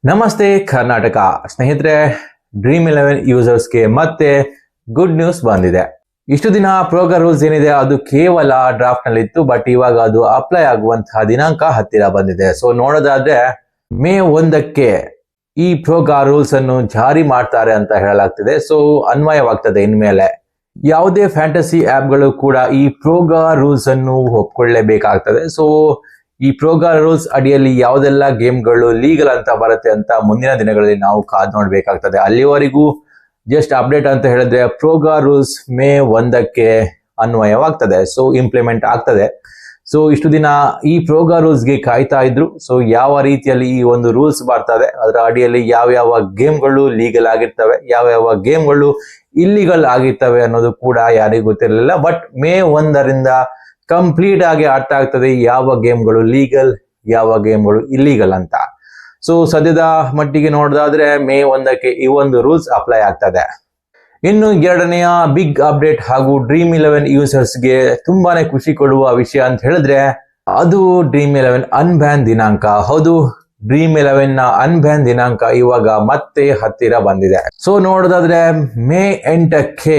ನಮಸ್ತೆ ಕರ್ನಾಟಕ ಸ್ನೇಹಿತರೆ, ಡ್ರೀಮ್11 ಯೂಸರ್ಸ್ಗೆ ಮತ್ತೆ ಗುಡ್ ನ್ಯೂಸ್ ಬಂದಿದೆ. ಇಷ್ಟು ದಿನ ಪ್ರೋಗ್ರಾಮ್ ರೂಲ್ಸ್ ಏನಿದೆ ಅದು ಕೇವಲ ಡ್ರಾಫ್ಟ್ ನಲ್ಲಿ ಇತ್ತು, ಬಟ್ ಇವಾಗ ಅದು ಅಪ್ಲೈ ಆಗುವಂತಹ ದಿನಾಂಕ ಹತ್ತಿರ ಬಂದಿದೆ. ಸೊ ನೋಡೋದಾದ್ರೆ ಮೇ 1ಕ್ಕೆ ಈ ಪ್ರೋಗ್ರಾಮ್ ರೂಲ್ಸ್ ಅನ್ನು ಜಾರಿ ಮಾಡ್ತಾರೆ ಅಂತ ಹೇಳಲಾಗ್ತಿದೆ. ಸೊ ಅನ್ವಯವಾಗ್ತದೆ. ಇನ್ಮೇಲೆ ಯಾವುದೇ ಫ್ಯಾಂಟಸಿ ಆಪ್ಗಳು ಕೂಡ ಈ ಪ್ರೋಗ್ರಾಮ್ ರೂಲ್ಸ್ ಅನ್ನು ಒಪ್ಕೊಳ್ಳೇಬೇಕಾಗ್ತದೆ. ಸೊ ಈ ಪ್ರೋಗ್ರಾಮ್ ರೂಲ್ಸ್ ಅಡಿಯಲ್ಲಿ ಯಾವುದೆಲ್ಲ ಗೇಮ್ಗಳು ಲೀಗಲ್ ಅಂತ ಬರುತ್ತೆ ಅಂತ ಮುಂದಿನ ದಿನಗಳಲ್ಲಿ ನಾವು ಕಾದ್ ನೋಡ್ಬೇಕಾಗ್ತದೆ. ಅಲ್ಲಿವರೆಗೂ ಜಸ್ಟ್ ಅಪ್ಡೇಟ್ ಅಂತ ಹೇಳಿದ್ರೆ ಪ್ರೋಗ್ರಾಮ್ ರೂಲ್ಸ್ ಮೇ 1ಕ್ಕೆ ಅನ್ವಯವಾಗ್ತದೆ. ಸೊ ಇಂಪ್ಲಿಮೆಂಟ್ ಆಗ್ತದೆ. ಸೊ ಇಷ್ಟು ದಿನ ಈ ಪ್ರೋಗ್ರಾಮ್ ರೂಲ್ಸ್ಗೆ ಕಾಯ್ತಾ ಇದ್ರು. ಸೊ ಯಾವ ರೀತಿಯಲ್ಲಿ ಈ ಒಂದು ರೂಲ್ಸ್ ಬರ್ತದೆ, ಅದರ ಅಡಿಯಲ್ಲಿ ಯಾವ ಗೇಮ್ಗಳು ಲೀಗಲ್ ಆಗಿರ್ತವೆ, ಯಾವ ಗೇಮ್ಗಳು ಇಲ್ಲಿಗಲ್ ಆಗಿರ್ತವೆ ಅನ್ನೋದು ಕೂಡ ಯಾರಿಗೂ ಗೊತ್ತಿರಲಿಲ್ಲ. ಬಟ್ ಮೇ 1ರಿಂದ ಕಂಪ್ಲೀಟ್ ಆಗಿ ಅರ್ಥ ಆಗ್ತದೆ ಯಾವ ಗೇಮ್ಗಳು ಲೀಗಲ್, ಯಾವ ಗೇಮ್ಗಳು ಇಲ್ಲಿಗಲ್ ಅಂತ. ಸೊ ಸದ್ಯದ ಮಟ್ಟಿಗೆ ನೋಡೋದಾದ್ರೆ ಮೇ 1ಕ್ಕೆ ಈ ಒಂದು ರೂಲ್ಸ್ ಅಪ್ಲೈ ಆಗ್ತದೆ. ಇನ್ನು ಎರಡನೆಯ ಬಿಗ್ ಅಪ್ಡೇಟ್ ಹಾಗೂ ಡ್ರೀಮ್11 ಯೂಸರ್ಸ್ಗೆ ತುಂಬಾನೇ ಖುಷಿ ಕೊಡುವ ವಿಷಯ ಅಂತ ಹೇಳಿದ್ರೆ ಅದು ಡ್ರೀಮ್11 ಅನ್ಬ್ಯಾನ್ ದಿನಾಂಕ. ಹೌದು, ಡ್ರೀಮ್11 ನ ಅನ್ಬ್ಯಾನ್ ದಿನಾಂಕ ಇವಾಗ ಮತ್ತೆ ಹತ್ತಿರ ಬಂದಿದೆ. ಸೊ ನೋಡೋದಾದ್ರೆ ಮೇ 8ಕ್ಕೆ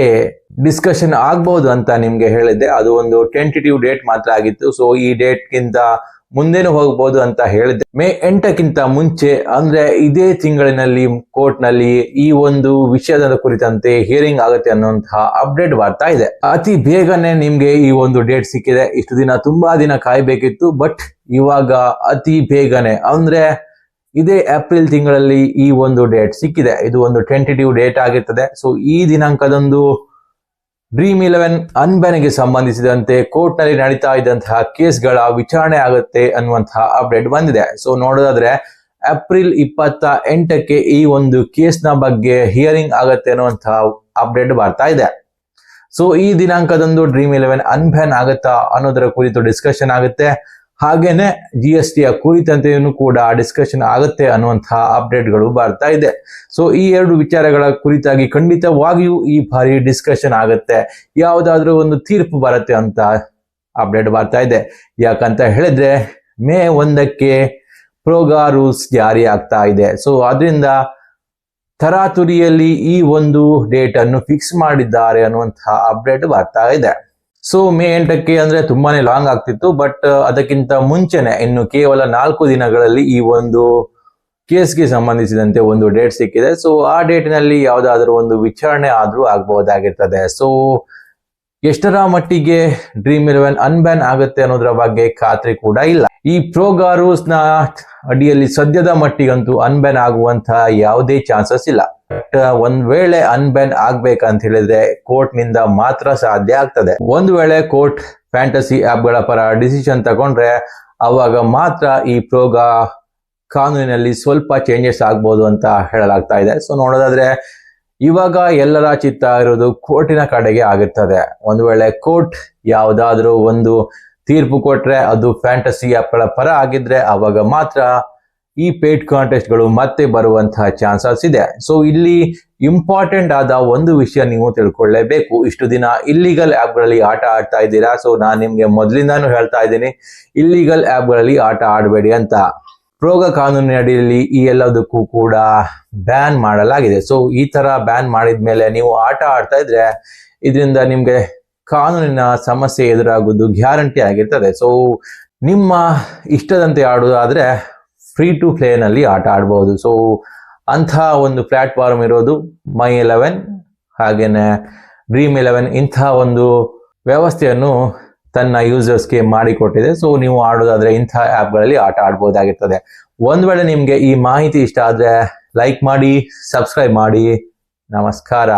ಡಿಸ್ಕಷನ್ ಆಗ್ಬಹುದು ಅಂತ ನಿಮ್ಗೆ ಹೇಳಿದ್ದೆ. ಅದು ಒಂದು ಟೆಂಟೇಟಿವ್ ಡೇಟ್ ಮಾತ್ರ ಆಗಿತ್ತು. ಸೊ ಈ ಡೇಟ್ ಗಿಂತ ಮುಂದೆನೂ ಹೋಗ್ಬೋದು ಅಂತ ಹೇಳಿದ್ದೆ. ಮೇ 8ಕ್ಕಿಂತ ಮುಂಚೆ ಅಂದ್ರೆ ಇದೇ ತಿಂಗಳಿನಲ್ಲಿ ಕೋರ್ಟ್ ನಲ್ಲಿ ಈ ಒಂದು ವಿಷಯದ ಕುರಿತಂತೆ ಹಿಯರಿಂಗ್ ಆಗುತ್ತೆ ಅನ್ನುವಂತಹ ಅಪ್ಡೇಟ್ ಬರ್ತಾ ಇದೆ. ಅತಿ ಬೇಗನೆ ನಿಮ್ಗೆ ಈ ಒಂದು ಡೇಟ್ ಸಿಕ್ಕಿದೆ. ಇಷ್ಟು ದಿನ ತುಂಬಾ ದಿನ ಕಾಯ್ಬೇಕಿತ್ತು, ಬಟ್ ಇವಾಗ ಅತಿ ಬೇಗನೆ ಅಂದ್ರೆ ಇದೇ ಏಪ್ರಿಲ್ ತಿಂಗಳಲ್ಲಿ ಈ ಒಂದು ಡೇಟ್ ಸಿಕ್ಕಿದೆ. ಇದು ಒಂದು ಟೆಂಟೇಟಿವ್ ಡೇಟ್ ಆಗಿರ್ತದೆ. ಸೊ ಈ ದಿನಾಂಕದಂದು ಡ್ರೀಮ್11 ಅನ್ಬ್ಯಾನ್ಗೆ ಸಂಬಂಧಿಸಿದಂತೆ ಕೋರ್ಟ್ ನಲ್ಲಿ ನಡೀತಾ ಇದ್ದಂತಹ ಕೇಸ್ಗಳ ವಿಚಾರಣೆ ಆಗುತ್ತೆ ಅನ್ನುವಂತಹ ಅಪ್ಡೇಟ್ ಬಂದಿದೆ. ಸೊ ನೋಡೋದಾದ್ರೆ ಏಪ್ರಿಲ್ 28ಕ್ಕೆ ಈ ಒಂದು ಕೇಸ್ನ ಬಗ್ಗೆ ಹಿಯರಿಂಗ್ ಆಗುತ್ತೆ ಅನ್ನುವಂತಹ ಅಪ್ಡೇಟ್ ಬರ್ತಾ ಇದೆ. ಸೊ ಈ ದಿನಾಂಕದಂದು ಡ್ರೀಮ್11 ಅನ್ಬ್ಯಾನ್ ಆಗುತ್ತಾ ಅನ್ನೋದರ ಕುರಿತು ಡಿಸ್ಕಷನ್ ಆಗುತ್ತೆ. ಹಾಗೇನೆ GST ಕುರಿತಂತೆಯೂ ಕೂಡ ಡಿಸ್ಕಷನ್ ಆಗುತ್ತೆ ಅನ್ನುವಂತಹ ಅಪ್ಡೇಟ್ಗಳು ಬರ್ತಾ ಇದೆ. ಸೊ ಈ ಎರಡು ವಿಚಾರಗಳ ಕುರಿತಾಗಿ ಖಂಡಿತವಾಗಿಯೂ ಈ ಬಾರಿ ಡಿಸ್ಕಷನ್ ಆಗುತ್ತೆ. ಯಾವುದಾದ್ರೂ ಒಂದು ತೀರ್ಪು ಬರುತ್ತೆ ಅಂತ ಅಪ್ಡೇಟ್ ಬರ್ತಾ ಇದೆ. ಯಾಕಂತ ಹೇಳಿದ್ರೆ ಮೇ 1ಕ್ಕೆ ಪ್ರೋಗ್ರಾಮ್ ರೂಲ್ಸ್ ಜಾರಿ ಆಗ್ತಾ ಇದೆ. ಸೊ ಅದರಿಂದ ತರಾತುರಿಯಲ್ಲಿ ಈ ಒಂದು ಡೇಟ್ ಅನ್ನು ಫಿಕ್ಸ್ ಮಾಡಿದ್ದಾರೆ ಅನ್ನುವಂತಹ ಅಪ್ಡೇಟ್ ಬರ್ತಾ ಇದೆ. ಸೊ ಮೇ 8ಕ್ಕೆ ಅಂದ್ರೆ ತುಂಬಾನೇ ಲಾಂಗ್ ಆಗ್ತಿತ್ತು, ಬಟ್ ಅದಕ್ಕಿಂತ ಮುಂಚೆನೆ ಇನ್ನು ಕೇವಲ 4 ದಿನಗಳಲ್ಲಿ ಈ ಒಂದು ಕೇಸ್ಗೆ ಸಂಬಂಧಿಸಿದಂತೆ ಒಂದು ಡೇಟ್ ಸಿಕ್ಕಿದೆ. ಸೊ ಆ ಡೇಟ್ನಲ್ಲಿ ಯಾವುದಾದ್ರೂ ಒಂದು ವಿಚಾರಣೆ ಆದ್ರೂ ಆಗಬಹುದಾಗಿರ್ತದೆ. ಸೊ ಎಷ್ಟರ ಮಟ್ಟಿಗೆ ಡ್ರೀಮ್11 ಅನ್ಬ್ಯಾನ್ ಆಗುತ್ತೆ ಅನ್ನೋದ್ರ ಬಗ್ಗೆ ಖಾತ್ರಿ ಕೂಡ ಇಲ್ಲ. ಈ ಪ್ರೋಗ್ರಾಮ್ ರೂಲ್ಸ್ ನ ಅಡಿಯಲ್ಲಿ ಸದ್ಯದ ಮಟ್ಟಿಗಂತೂ ಅನ್ಬ್ಯಾನ್ ಆಗುವಂತಹ ಯಾವುದೇ ಚಾನ್ಸಸ್ ಇಲ್ಲ. ಒಂದ್ ವೇಳೆ ಅನ್ಬ್ಯಾನ್ ಆಗ್ಬೇಕಂತ ಹೇಳಿದ್ರೆ ಕೋರ್ಟ್ ನಿಂದ ಮಾತ್ರ ಸಾಧ್ಯ ಆಗ್ತದೆ. ಒಂದು ವೇಳೆ ಕೋರ್ಟ್ ಫ್ಯಾಂಟಸಿ ಆಪ್ಗಳ ಪರ ಡಿಸಿಷನ್ ತಗೊಂಡ್ರೆ ಅವಾಗ ಮಾತ್ರ ಈ ಪ್ರೋಗ್ರಾಮ್ ಕಾನೂನಿನಲ್ಲಿ ಸ್ವಲ್ಪ ಚೇಂಜಸ್ ಆಗ್ಬೋದು ಅಂತ ಹೇಳಲಾಗ್ತಾ ಇದೆ. ಸೊ ನೋಡೋದಾದ್ರೆ ಇವಾಗ ಎಲ್ಲರ ಚಿತ್ತ ಇರೋದು ಕೋರ್ಟಿನ ಕಡೆಗೆ ಆಗಿರ್ತದೆ. ಒಂದು ವೇಳೆ ಕೋರ್ಟ್ ಯಾವುದಾದ್ರೂ ಒಂದು ತೀರ್ಪು ಕೊಟ್ರೆ ಅದು ಫ್ಯಾಂಟಸಿ ಆಪ್ಗಳ ಪರ ಆಗಿದ್ರೆ ಅವಾಗ ಮಾತ್ರ ಈ ಪೇಡ್ ಕಾಂಟೆಸ್ಟ್ಗಳು ಮತ್ತೆ ಬರುವಂತಹ ಚಾನ್ಸಸ್ ಇದೆ. ಸೊ ಇಲ್ಲಿ ಇಂಪಾರ್ಟೆಂಟ್ ಆದ ಒಂದು ವಿಷಯ ನೀವು ತಿಳ್ಕೊಳ್ಳೇಬೇಕು. ಇಷ್ಟು ದಿನ ಇಲ್ಲಿಗಲ್ ಆಪ್ಗಳಲ್ಲಿ ಆಟ ಆಡ್ತಾ ಇದ್ದೀರಾ. ಸೊ ನಾನು ನಿಮ್ಗೆ ಮೊದಲಿಂದಾನು ಹೇಳ್ತಾ ಇದ್ದೀನಿ, ಇಲ್ಲಿಗಲ್ ಆಪ್ಗಳಲ್ಲಿ ಆಟ ಆಡಬೇಡಿ ಅಂತ. ಪ್ರೋಗ್ರಾಮ್ ಕಾನೂನಿನ ಅಡಿಯಲ್ಲಿ ಈ ಎಲ್ಲದಕ್ಕೂ ಕೂಡ ಬ್ಯಾನ್ ಮಾಡಲಾಗಿದೆ. ಸೊ ಈ ತರ ಬ್ಯಾನ್ ಮಾಡಿದ್ಮೇಲೆ ನೀವು ಆಟ ಆಡ್ತಾ ಇದ್ರೆ ಇದರಿಂದ ನಿಮ್ಗೆ ಕಾನೂನಿನ ಸಮಸ್ಯೆ ಎದುರಾಗುವುದು ಗ್ಯಾರಂಟಿ ಆಗಿರ್ತದೆ. ಸೊ ನಿಮ್ಮ ಇಷ್ಟದಂತೆ ಆಡುವುದಾದ್ರೆ ಫ್ರೀ ಟು ಪ್ಲೇ ನಲ್ಲಿ ಆಟ ಆಡಬಹುದು. ಸೊ ಅಂಥ ಒಂದು ಪ್ಲಾಟ್ಫಾರ್ಮ್ ಇರೋದು My11 ಹಾಗೇನೆ ಡ್ರೀಮ್11 ಇಂಥ ಒಂದು ವ್ಯವಸ್ಥೆಯನ್ನು ತನ್ನ ಯೂಸರ್ಸ್ಗೆ ಮಾಡಿಕೊಟ್ಟಿದೆ. ಸೊ ನೀವು ಆಡೋದಾದ್ರೆ ಇಂಥ ಆಪ್ಗಳಲ್ಲಿ ಆಟ ಆಡಬಹುದಾಗಿರ್ತದೆ. ಒಂದ್ ವೇಳೆ ನಿಮ್ಗೆ ಈ ಮಾಹಿತಿ ಇಷ್ಟ ಆದ್ರೆ ಲೈಕ್ ಮಾಡಿ, ಸಬ್ಸ್ಕ್ರೈಬ್ ಮಾಡಿ. ನಮಸ್ಕಾರ.